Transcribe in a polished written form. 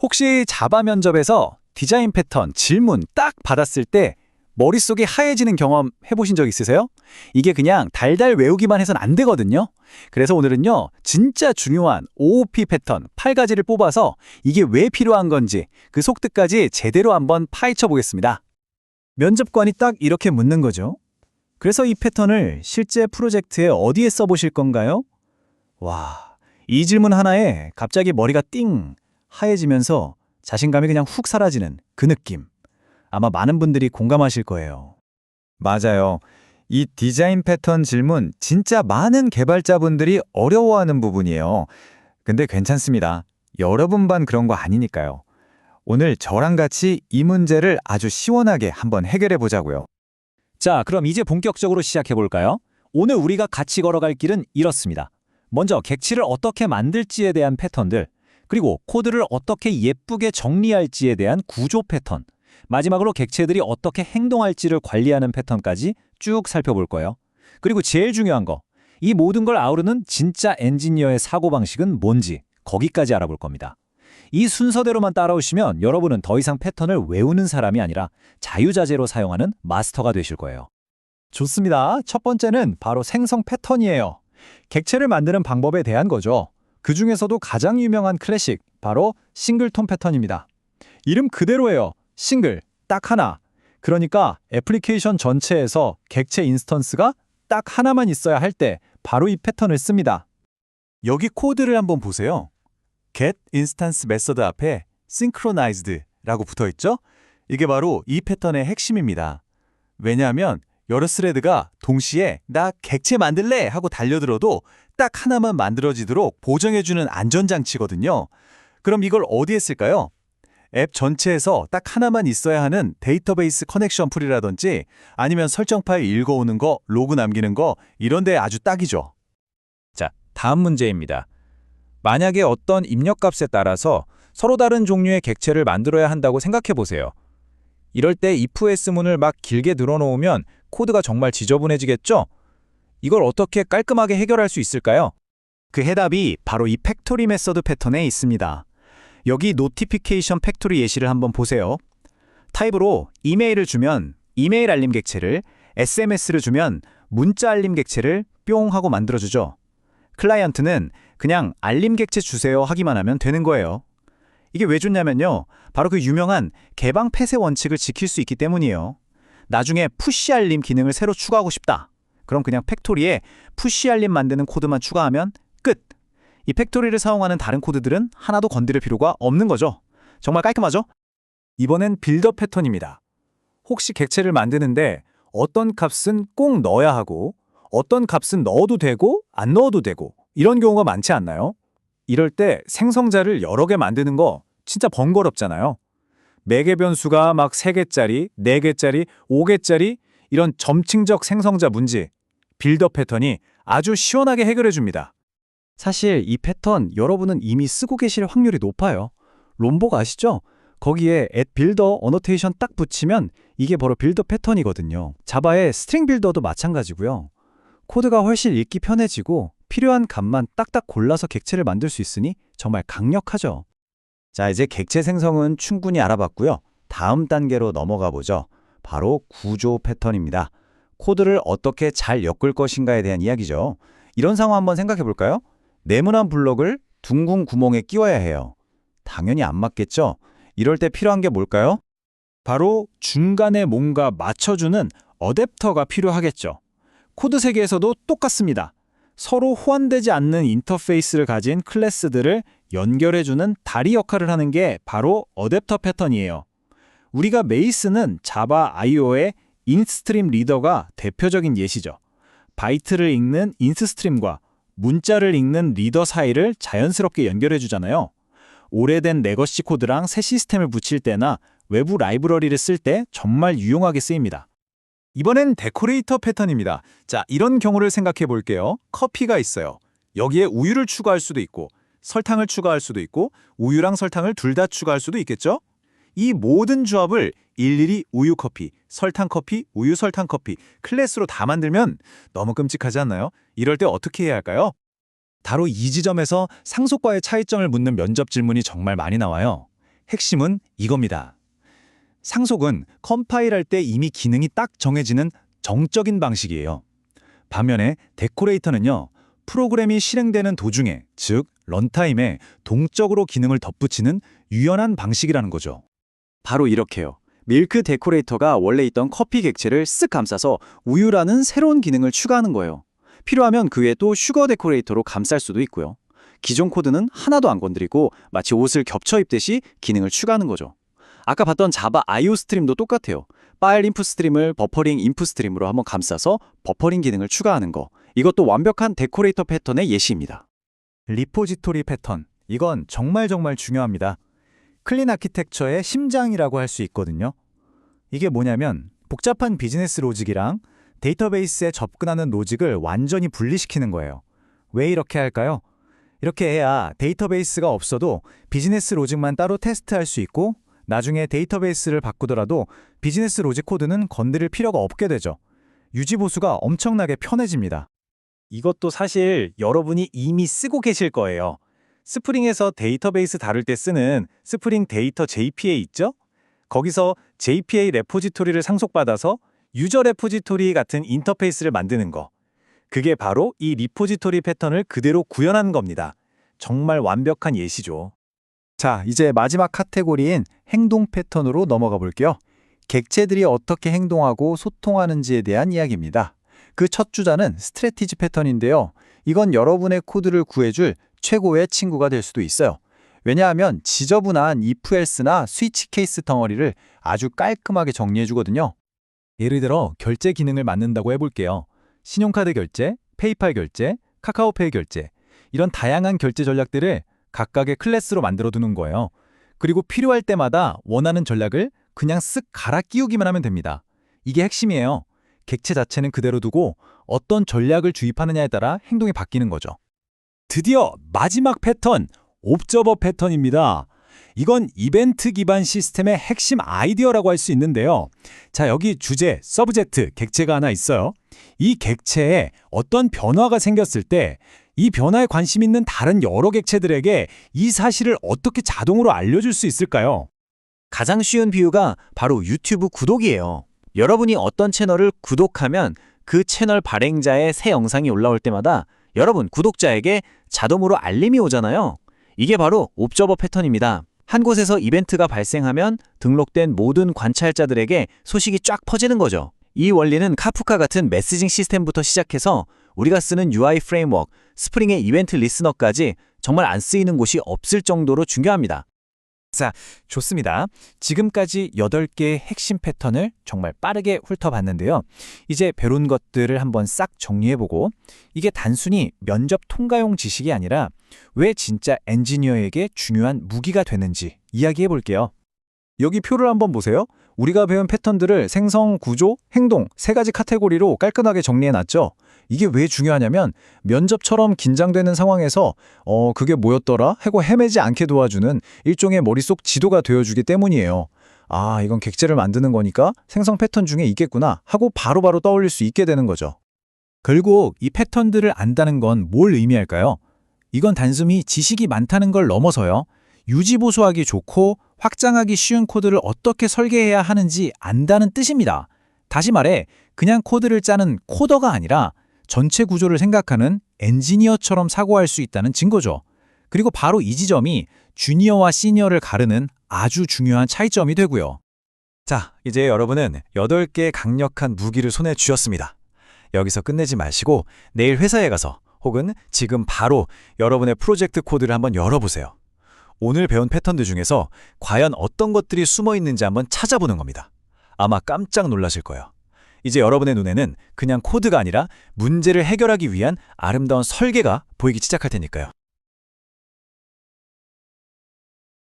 혹시 자바 면접에서 디자인 패턴, 질문 딱 받았을 때 머릿속이 하얘지는 경험 해보신 적 있으세요? 이게 그냥 달달 외우기만 해선 안 되거든요. 그래서 오늘은요, 진짜 중요한 OOP 패턴 8가지를 뽑아서 이게 왜 필요한 건지 그 속뜻까지 제대로 한번 파헤쳐 보겠습니다. 면접관이 딱 이렇게 묻는 거죠. 그래서 이 패턴을 실제 프로젝트에 어디에 써보실 건가요? 와, 이 질문 하나에 갑자기 머리가 띵 하얘지면서 자신감이 그냥 훅 사라지는 그 느낌. 아마 많은 분들이 공감하실 거예요. 맞아요. 이 디자인 패턴 질문 진짜 많은 개발자분들이 어려워하는 부분이에요. 근데 괜찮습니다. 여러분만 그런 거 아니니까요. 오늘 저랑 같이 이 문제를 아주 시원하게 한번 해결해 보자고요. 자, 그럼 이제 본격적으로 시작해 볼까요? 오늘 우리가 같이 걸어갈 길은 이렇습니다. 먼저 객치를 어떻게 만들지에 대한 패턴들, 그리고 코드를 어떻게 예쁘게 정리할지에 대한 구조 패턴, 마지막으로 객체들이 어떻게 행동할지를 관리하는 패턴까지 쭉 살펴볼 거예요. 그리고 제일 중요한 거, 이 모든 걸 아우르는 진짜 엔지니어의 사고방식은 뭔지 거기까지 알아볼 겁니다. 이 순서대로만 따라오시면 여러분은 더 이상 패턴을 외우는 사람이 아니라 자유자재로 사용하는 마스터가 되실 거예요. 좋습니다. 첫 번째는 바로 생성 패턴이에요. 객체를 만드는 방법에 대한 거죠. 그 중에서도 가장 유명한 클래식, 바로 싱글톤 패턴입니다. 이름 그대로예요. 싱글, 딱 하나. 그러니까 애플리케이션 전체에서 객체 인스턴스가 딱 하나만 있어야 할 때 바로 이 패턴을 씁니다. 여기 코드를 한번 보세요. get instance method 앞에 synchronized라고 붙어있죠? 이게 바로 이 패턴의 핵심입니다. 왜냐하면 여러 스레드가 동시에 나 객체 만들래 하고 달려들어도 딱 하나만 만들어지도록 보정해주는 안전장치거든요. 그럼 이걸 어디에 쓸까요? 앱 전체에서 딱 하나만 있어야 하는 데이터베이스 커넥션 풀이라든지 아니면 설정 파일 읽어오는 거, 로그 남기는 거 이런 데 아주 딱이죠. 자, 다음 문제입니다. 만약에 어떤 입력값에 따라서 서로 다른 종류의 객체를 만들어야 한다고 생각해 보세요. 이럴 때 if 문을 막 길게 늘어놓으면 코드가 정말 지저분해지겠죠? 이걸 어떻게 깔끔하게 해결할 수 있을까요? 그 해답이 바로 이 팩토리 메서드 패턴에 있습니다. 여기 노티피케이션 팩토리 예시를 한번 보세요. 타입으로 이메일을 주면 이메일 알림 객체를, SMS를 주면 문자 알림 객체를 뿅 하고 만들어주죠. 클라이언트는 그냥 알림 객체 주세요 하기만 하면 되는 거예요. 이게 왜 좋냐면요. 바로 그 유명한 개방 폐쇄 원칙을 지킬 수 있기 때문이에요. 나중에 푸시 알림 기능을 새로 추가하고 싶다. 그럼 그냥 팩토리에 푸시 알림 만드는 코드만 추가하면 끝! 이 팩토리를 사용하는 다른 코드들은 하나도 건드릴 필요가 없는 거죠. 정말 깔끔하죠? 이번엔 빌더 패턴입니다. 혹시 객체를 만드는데 어떤 값은 꼭 넣어야 하고 어떤 값은 넣어도 되고 안 넣어도 되고 이런 경우가 많지 않나요? 이럴 때 생성자를 여러 개 만드는 거 진짜 번거롭잖아요. 매개 변수가 막 3개짜리, 4개짜리, 5개짜리 이런 점층적 생성자 문제, 빌더 패턴이 아주 시원하게 해결해 줍니다. 사실 이 패턴 여러분은 이미 쓰고 계실 확률이 높아요. 롬복 아시죠? 거기에 builder annotation 딱 붙이면 이게 바로 빌더 패턴이거든요. 자바의 스트링 빌더도 마찬가지고요. 코드가 훨씬 읽기 편해지고 필요한 값만 딱딱 골라서 객체를 만들 수 있으니 정말 강력하죠. 자, 이제 객체 생성은 충분히 알아봤고요. 다음 단계로 넘어가 보죠. 바로 구조 패턴입니다. 코드를 어떻게 잘 엮을 것인가에 대한 이야기죠. 이런 상황 한번 생각해 볼까요? 네모난 블럭을 둥근 구멍에 끼워야 해요. 당연히 안 맞겠죠? 이럴 때 필요한 게 뭘까요? 바로 중간에 뭔가 맞춰주는 어댑터가 필요하겠죠. 코드 세계에서도 똑같습니다. 서로 호환되지 않는 인터페이스를 가진 클래스들을 연결해주는 다리 역할을 하는 게 바로 어댑터 패턴이에요. 우리가 매일 쓰는 자바 IO의 인스트림 리더가 대표적인 예시죠. 바이트를 읽는 인스트림과 문자를 읽는 리더 사이를 자연스럽게 연결해주잖아요. 오래된 레거시 코드랑 새 시스템을 붙일 때나 외부 라이브러리를 쓸 때 정말 유용하게 쓰입니다. 이번엔 데코레이터 패턴입니다. 자, 이런 경우를 생각해 볼게요. 커피가 있어요. 여기에 우유를 추가할 수도 있고 설탕을 추가할 수도 있고 우유랑 설탕을 둘 다 추가할 수도 있겠죠? 이 모든 조합을 일일이 우유 커피, 설탕 커피, 우유 설탕 커피 클래스로 다 만들면 너무 끔찍하지 않나요? 이럴 때 어떻게 해야 할까요? 바로 이 지점에서 상속과의 차이점을 묻는 면접 질문이 정말 많이 나와요. 핵심은 이겁니다. 상속은 컴파일할 때 이미 기능이 딱 정해지는 정적인 방식이에요. 반면에 데코레이터는요, 프로그램이 실행되는 도중에, 즉 런타임에 동적으로 기능을 덧붙이는 유연한 방식이라는 거죠. 바로 이렇게요. 밀크 데코레이터가 원래 있던 커피 객체를 쓱 감싸서 우유라는 새로운 기능을 추가하는 거예요. 필요하면 그 외에 또 슈거 데코레이터로 감쌀 수도 있고요. 기존 코드는 하나도 안 건드리고 마치 옷을 겹쳐 입듯이 기능을 추가하는 거죠. 아까 봤던 자바 IO 스트림도 똑같아요. 파일 인풋 스트림을 버퍼링 인풋 스트림으로 한번 감싸서 버퍼링 기능을 추가하는 거. 이것도 완벽한 데코레이터 패턴의 예시입니다. 리포지토리 패턴. 이건 정말 중요합니다. 클린 아키텍처의 심장이라고 할 수 있거든요. 이게 뭐냐면 복잡한 비즈니스 로직이랑 데이터베이스에 접근하는 로직을 완전히 분리시키는 거예요. 왜 이렇게 할까요? 이렇게 해야 데이터베이스가 없어도 비즈니스 로직만 따로 테스트할 수 있고 나중에 데이터베이스를 바꾸더라도 비즈니스 로직 코드는 건드릴 필요가 없게 되죠. 유지 보수가 엄청나게 편해집니다. 이것도 사실 여러분이 이미 쓰고 계실 거예요. 스프링에서 데이터베이스 다룰 때 쓰는 스프링 데이터 JPA 있죠? 거기서 JPA 레포지토리를 상속받아서 유저 레포지토리 같은 인터페이스를 만드는 거. 그게 바로 이 리포지토리 패턴을 그대로 구현한 겁니다. 정말 완벽한 예시죠. 자, 이제 마지막 카테고리인 행동 패턴으로 넘어가 볼게요. 객체들이 어떻게 행동하고 소통하는지에 대한 이야기입니다. 그 첫 주자는 스트래티지 패턴인데요. 이건 여러분의 코드를 구해줄 최고의 친구가 될 수도 있어요. 왜냐하면 지저분한 if else나 스위치 케이스 덩어리를 아주 깔끔하게 정리해주거든요. 예를 들어 결제 기능을 만든다고 해볼게요. 신용카드 결제, 페이팔 결제, 카카오페이 결제 이런 다양한 결제 전략들을 각각의 클래스로 만들어두는 거예요. 그리고 필요할 때마다 원하는 전략을 그냥 쓱 갈아 끼우기만 하면 됩니다. 이게 핵심이에요. 객체 자체는 그대로 두고 어떤 전략을 주입하느냐에 따라 행동이 바뀌는 거죠. 드디어 마지막 패턴, 옵저버 패턴입니다. 이건 이벤트 기반 시스템의 핵심 아이디어라고 할 수 있는데요. 자, 여기 주제, 서브젝트, 객체가 하나 있어요. 이 객체에 어떤 변화가 생겼을 때 이 변화에 관심 있는 다른 여러 객체들에게 이 사실을 어떻게 자동으로 알려줄 수 있을까요? 가장 쉬운 비유가 바로 유튜브 구독이에요. 여러분이 어떤 채널을 구독하면 그 채널 발행자의 새 영상이 올라올 때마다 여러분 구독자에게 자동으로 알림이 오잖아요. 이게 바로 옵저버 패턴입니다. 한 곳에서 이벤트가 발생하면 등록된 모든 관찰자들에게 소식이 쫙 퍼지는 거죠. 이 원리는 카프카 같은 메시징 시스템부터 시작해서 우리가 쓰는 UI 프레임워크, 스프링의 이벤트 리스너까지 정말 안 쓰이는 곳이 없을 정도로 중요합니다. 자, 좋습니다. 지금까지 8개의 핵심 패턴을 정말 빠르게 훑어봤는데요. 이제 배운 것들을 한번 싹 정리해보고 이게 단순히 면접 통과용 지식이 아니라 왜 진짜 엔지니어에게 중요한 무기가 되는지 이야기해볼게요. 여기 표를 한번 보세요. 우리가 배운 패턴들을 생성, 구조, 행동 3가지 카테고리로 깔끔하게 정리해놨죠. 이게 왜 중요하냐면 면접처럼 긴장되는 상황에서 그게 뭐였더라? 하고 헤매지 않게 도와주는 일종의 머릿속 지도가 되어주기 때문이에요. 아, 이건 객체를 만드는 거니까 생성 패턴 중에 있겠구나 하고 바로바로 떠올릴 수 있게 되는 거죠. 결국 이 패턴들을 안다는 건 뭘 의미할까요? 이건 단순히 지식이 많다는 걸 넘어서요. 유지보수하기 좋고 확장하기 쉬운 코드를 어떻게 설계해야 하는지 안다는 뜻입니다. 다시 말해 그냥 코드를 짜는 코더가 아니라 전체 구조를 생각하는 엔지니어처럼 사고할 수 있다는 증거죠. 그리고 바로 이 지점이 주니어와 시니어를 가르는 아주 중요한 차이점이 되고요. 자, 이제 여러분은 8개의 강력한 무기를 손에 쥐었습니다. 여기서 끝내지 마시고 내일 회사에 가서 혹은 지금 바로 여러분의 프로젝트 코드를 한번 열어보세요. 오늘 배운 패턴들 중에서 과연 어떤 것들이 숨어 있는지 한번 찾아보는 겁니다. 아마 깜짝 놀라실 거예요. 이제 여러분의 눈에는 그냥 코드가 아니라 문제를 해결하기 위한 아름다운 설계가 보이기 시작할 테니까요.